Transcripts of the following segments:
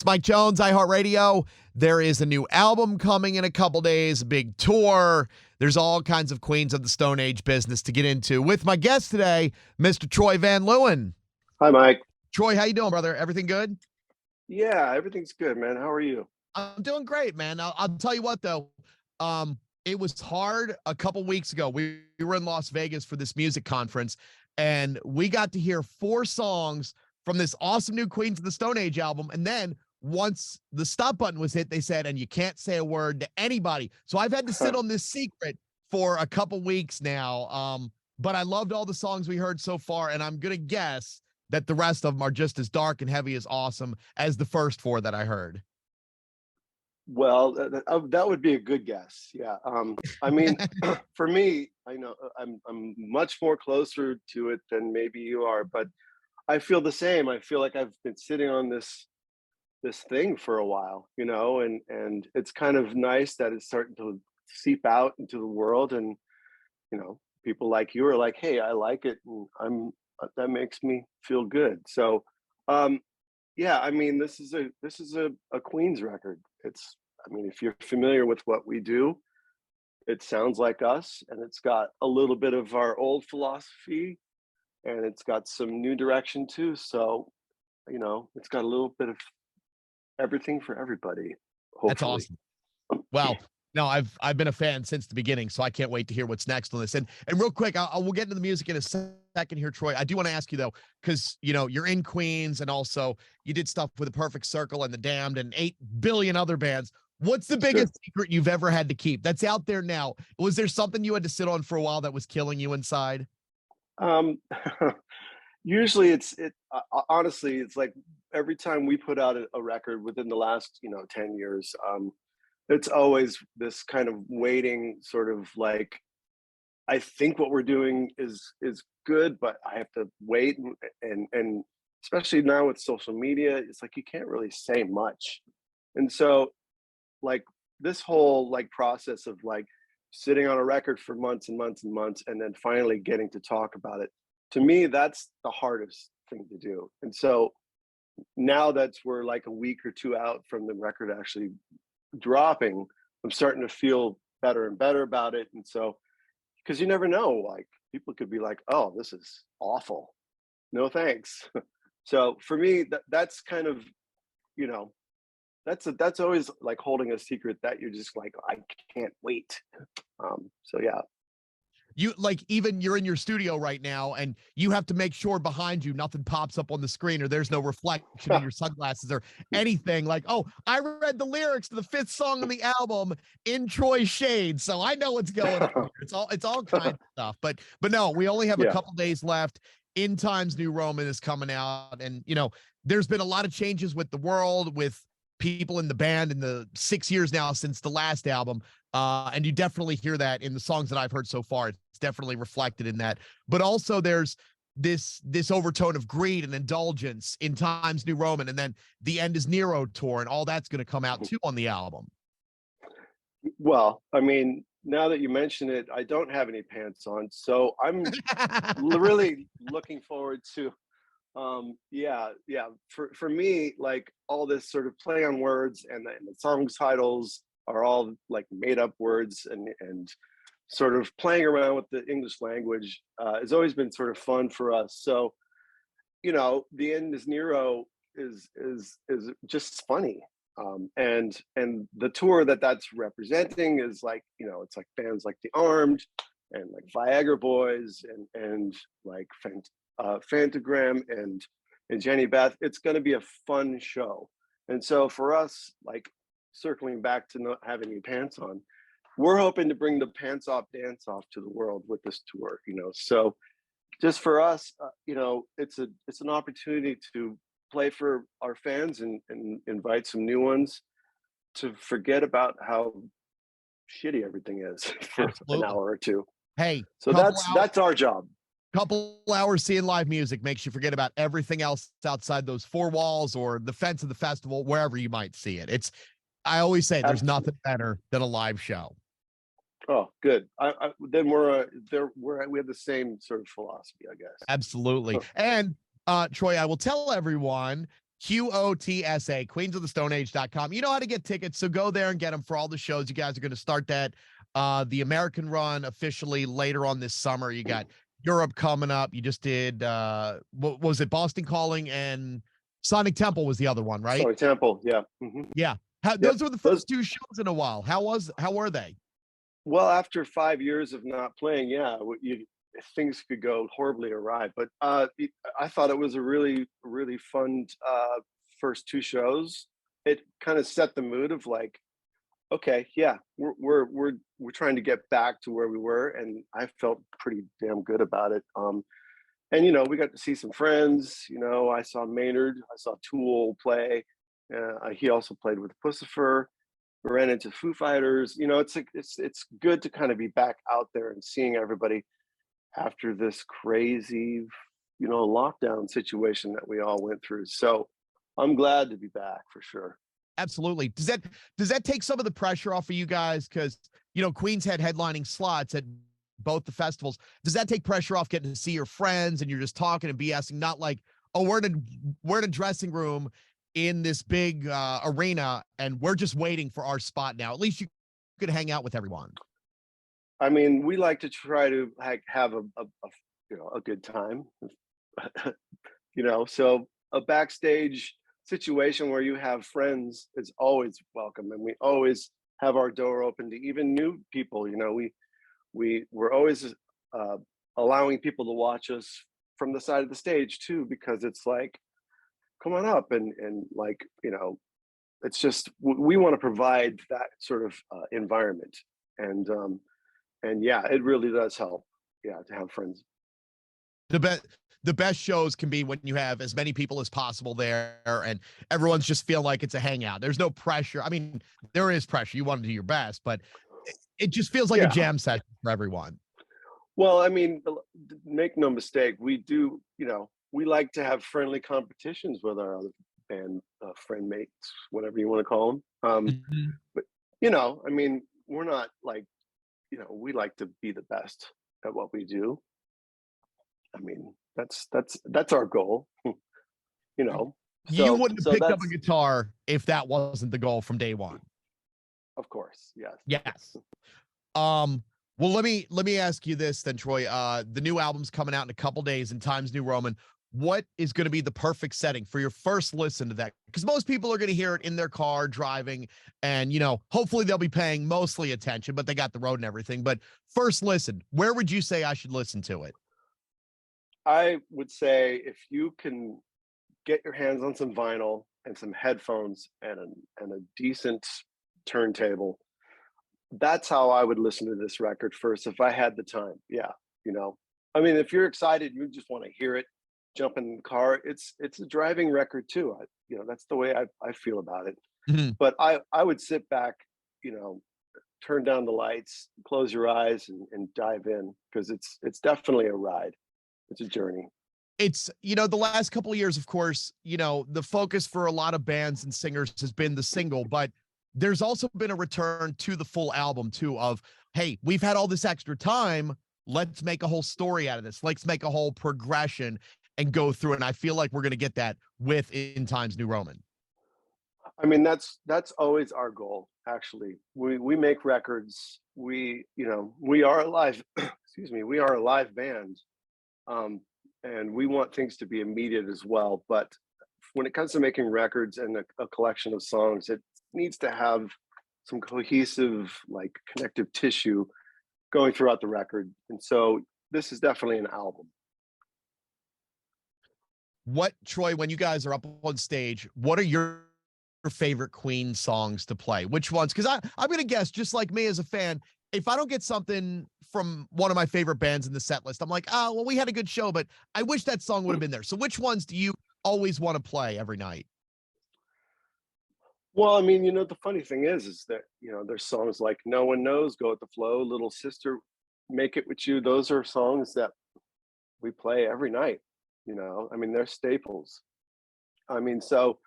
Mike Jones, iHeartRadio. There is a new album coming in a couple days, a big tour. There's all kinds of Queens of the Stone Age business to get into. With my guest today, Mr. Troy Van Leeuwen. Hi, Mike. Troy, how you doing, brother? Everything good? Yeah, everything's good, man. How are you? I'm doing great, man. I'll tell you what, though. It was hard a couple weeks ago. We were in Las Vegas for this music conference, and we got to hear 4 songs from this awesome new Queens of the Stone Age album. And then once the stop button was hit, they said, and you can't say a word to anybody. So I've had to sit on this secret for a couple weeks now. But I loved all the songs we heard so far, and I'm going to guess that the rest of them are just as dark and heavy as awesome as the first 4 that I heard. Well, that would be a good guess. Yeah. I mean, for me, I know I'm much more closer to it than maybe you are, but I feel the same. I feel like I've been sitting on this thing for a while, and it's kind of nice that it's starting to seep out into the world, and people like you are like, hey, I like it, and that makes me feel good. So yeah, I mean, this is a Queens record. If you're familiar with what we do, it sounds like us, and it's got a little bit of our old philosophy, and it's got some new direction too. So it's got a little bit of everything for everybody, hopefully. That's awesome. Well, no, I've been a fan since the beginning, so I can't wait to hear what's next on this. And real quick, we'll get into the music in a second here, Troy. I do want to ask you though, because you're in Queens, and also you did stuff with The Perfect Circle and The Damned and 8 billion other bands. What's the biggest secret you've ever had to keep that's out there now? Was there something you had to sit on for a while that was killing you inside? Usually honestly, it's like every time we put out a record within the last 10 years, it's always this kind of waiting, sort of like, I think what we're doing is good, but I have to wait, and especially now with social media, it's like you can't really say much. And so like this whole like process of like sitting on a record for months and months and months, and then finally getting to talk about it, to me, that's the hardest thing to do. And so now that we're like a week or 2 out from the record actually dropping, I'm starting to feel better and better about it. And so, because you never know, like people could be like, oh, this is awful, no thanks. So for me, that's kind of, that's always like holding a secret that you're just like, I can't wait. So yeah. You're in your studio right now, and you have to make sure behind you nothing pops up on the screen, or there's no reflection in your sunglasses or anything. Like, oh, I read the lyrics to the 5th song on the album in Troy's shades, so I know what's going on. It's all kinds of stuff. But no, we only have a couple days left. In Time's New Roman is coming out, and there's been a lot of changes with the world, with people in the band in the 6 years now since the last album. And you definitely hear that in the songs that I've heard so far. It's definitely reflected in that. But also there's this overtone of greed and indulgence in Time's New Roman, and then the End is Nero tour, and all that's going to come out too on the album. Well, I mean, now that you mention it, I don't have any pants on, so I'm really looking forward to for me, like all this sort of play on words, and the song titles are all like made up words, and sort of playing around with the English language has always been sort of fun for us. So The End is Nero is just funny, and the tour that's representing is like, it's like bands like The Armed and like Viagra Boys and like Fantagram and Jenny Beth. It's going to be a fun show. And so for us, like circling back to not having any pants on, we're hoping to bring the pants off dance off to the world with this tour. So just for us, it's an opportunity to play for our fans and invite some new ones to forget about how shitty everything is for an hour or two. Hey, so that's our job. Couple hours seeing live music makes you forget about everything else outside those 4 walls or the fence of the festival, wherever you might see it. I always say there's nothing better than a live show. Oh, good. Then we have the same sort of philosophy, I guess. Absolutely. And Troy, I will tell everyone, QOTSA, queensofthestoneage.com. You know how to get tickets, so go there and get them for all the shows. You guys are going to start that the American run officially later on this summer. You got Europe coming up. You just did what was it? Boston Calling and Sonic Temple was the other one, right? Sonic Temple, yeah. Yeah. Yep. Those were the first two shows in a while. How were they? Well, after 5 years of not playing, yeah, things could go horribly awry. But I thought it was a really, really fun first two shows. It kind of set the mood of like, okay, yeah, we're trying to get back to where we were, and I felt pretty damn good about it. And we got to see some friends. I saw Maynard, I saw Tool play. He also played with Pussifer. We ran into Foo Fighters. It's good to kind of be back out there and seeing everybody after this crazy, lockdown situation that we all went through. So I'm glad to be back for sure. Absolutely. Does that take some of the pressure off of you guys? Because Queens had headlining slots at both the festivals. Does that take pressure off getting to see your friends and you're just talking and BSing? Not like, oh, we're in a dressing room in this big arena and we're just waiting for our spot now. At least you could hang out with everyone. I mean, we like to try to have a good time. So a backstage situation where you have friends is always welcome, and we always have our door open to even new people. We're always allowing people to watch us from the side of the stage too, because it's like, come on up and like, it's just, we want to provide that sort of environment. And yeah, it really does help. Yeah, to have friends. The best shows can be when you have as many people as possible there and everyone's just feel like it's a hangout. There's no pressure. I mean, there is pressure. You want to do your best, but it just feels like a jam session for everyone. Well, I mean, make no mistake, we do, we like to have friendly competitions with our other band friend mates, whatever you want to call them. But, I mean, we're not like, we like to be the best at what we do. I mean, that's our goal. So, you wouldn't have picked up a guitar if that wasn't the goal from day one. Of course, yes. Yes. Well, let me ask you this then, Troy. The new album's coming out in a couple days in Times New Roman. What is going to be the perfect setting for your first listen to that? Because most people are going to hear it in their car driving, and hopefully they'll be paying mostly attention, but they got the road and everything. But first listen, where would you say I should listen to it? I would say if you can get your hands on some vinyl and some headphones and a decent turntable, that's how I would listen to this record first if I had the time. Yeah, I mean, if you're excited, you just want to hear it, jump in the car. It's a driving record too. That's the way I feel about it. But I would sit back, turn down the lights, close your eyes, and dive in, because it's definitely a ride. It's a journey. It's, the last couple of years, of course, the focus for a lot of bands and singers has been the single, but there's also been a return to the full album too of, hey, we've had all this extra time. Let's make a whole story out of this. Let's make a whole progression and go through it. And I feel like we're going to get that with In Times New Roman. I mean, that's always our goal. Actually, we make records. We are a live, excuse me, we are a live band. And we want things to be immediate as well. But when it comes to making records and a collection of songs, it needs to have some cohesive, like, connective tissue going throughout the record. And so this is definitely an album. Troy, when you guys are up on stage, what are your favorite Queen songs to play? Which ones? Because I'm going to guess, just like me as a fan, if I don't get something from one of my favorite bands in the set list, I'm like, oh, well, we had a good show, but I wish that song would have been there. So which ones do you always want to play every night? Well, I mean, the funny thing is that, there's songs like No One Knows, Go With the Flow, Little Sister, Make It With You. Those are songs that we play every night. I mean, they're staples. I mean, so,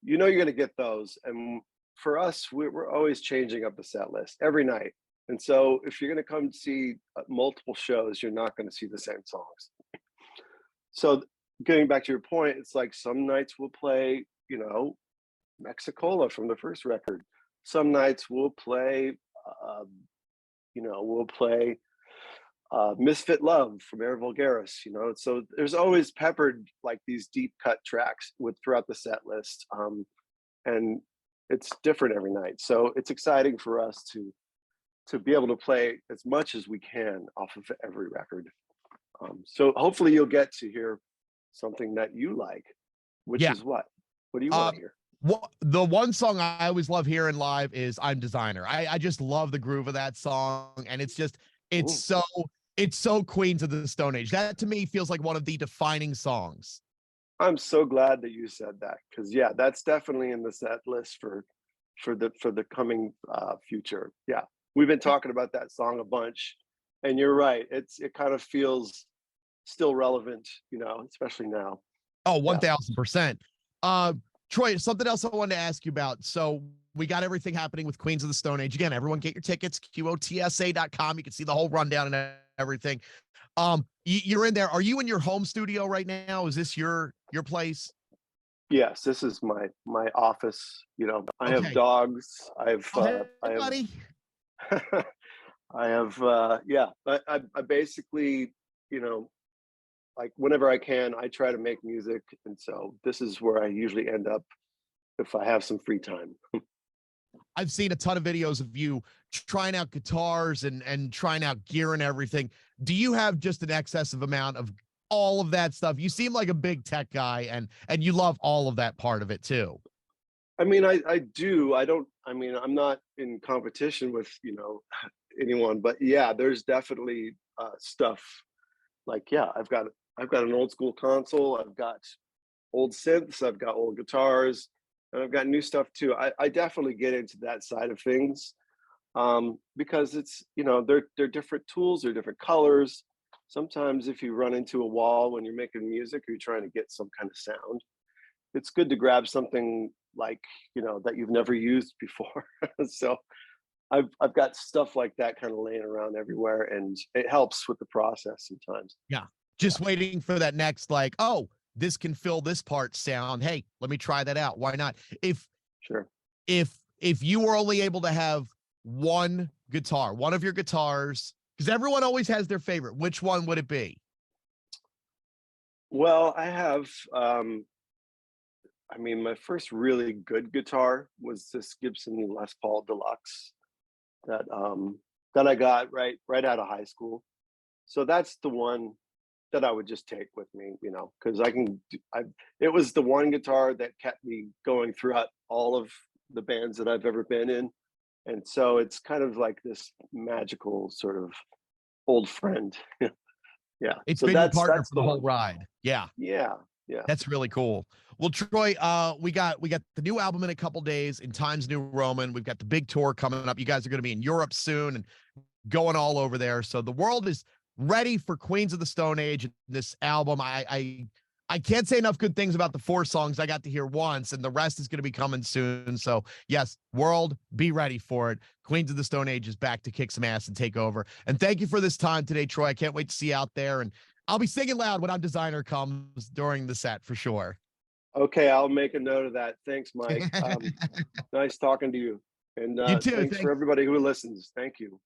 you're going to get those. And for us, we're always changing up the set list every night. And so if you're going to come see multiple shows, you're not going to see the same songs. So getting back to your point, it's like some nights we'll play, you know, Mexicola from the first record. Some nights we'll play, uh, you know, we'll play Misfit Love from Air Vulgaris, you know. So there's always peppered like these deep cut tracks with throughout the set list. And it's different every night. So it's exciting for us to be able to play as much as we can off of every record. So hopefully you'll get to hear something that you like, which Yeah. is what? What do you Uh, want to hear? the one song I always love hearing live is "I'm Designer." I just love the groove of that song, and it's just it's Ooh, so it's so Queens of the Stone Age. That to me feels like one of the defining songs. I'm so glad that you said that because yeah, that's definitely in the set list for the coming future. Yeah, we've been talking about that song a bunch, and you're right. It kind of feels still relevant, you know, especially now. Oh, Yeah, 1000%. Uh, Troy, something else I wanted to ask you about. So we got everything happening with Queens of the Stone Age. Again, everyone get your tickets, QOTSA.com. You can see the whole rundown and everything. You're in there. Are you in your home studio right now? Is this your place? yes, this is my office. You know, I have Okay. dogs. Oh, hey, I buddy. have I have yeah. I basically, you know, like whenever I can, I try to make music, and so this is where I usually end up if I have some free time. I've seen a ton of videos of you trying out guitars and trying out gear and everything. Do you have just an excessive amount of all of that stuff? You seem like a big tech guy and you love all of that part of it too. I mean, I do. I don't. I mean, I'm not in competition with anyone, but yeah, there's definitely stuff like yeah. I've got an old school console. I've got old synths. I've got old guitars, and I've got new stuff too. I definitely get into that side of things because it's they're different tools, they're different colors. Sometimes if you run into a wall when you're making music or you're trying to get some kind of sound, it's good to grab something like that you've never used before. So I've got stuff like that kind of laying around everywhere, and it helps with the process sometimes. Yeah. Yeah, Just waiting for that next, like, oh, this can fill this part sound. Hey, let me try that out. Why not? sure. If you were only able to have one guitar, one of your guitars, because everyone always has their favorite, which one would it be? Well, I have I mean, my first really good guitar was this Gibson Les Paul Deluxe that that I got right out of high school. So that's the one that I would just take with me, because it was the one guitar that kept me going throughout all of the bands that I've ever been in. And so it's kind of like this magical sort of old friend. Yeah. It's So been your partner that's for the the whole one. ride. Yeah. Yeah. Yeah. That's really cool. Well, Troy, we got the new album in a couple days in Times New Roman. We've got the big tour coming up. You guys are going to be in Europe soon and going all over there. So the world is ready for Queens of the Stone Age. This album, I can't say enough good things about the 4 songs I got to hear once, and the rest is going to be coming soon. So yes, world, be ready for it. Queens of the Stone Age is back to kick some ass and take over. And thank you for this time today, Troy. I can't wait to see you out there, and I'll be singing loud when I'm Designer comes during the set for sure. Okay, I'll make a note of that. Thanks, Mike. Nice talking to you. And You too. thanks for Thanks. everybody who listens. Thank you.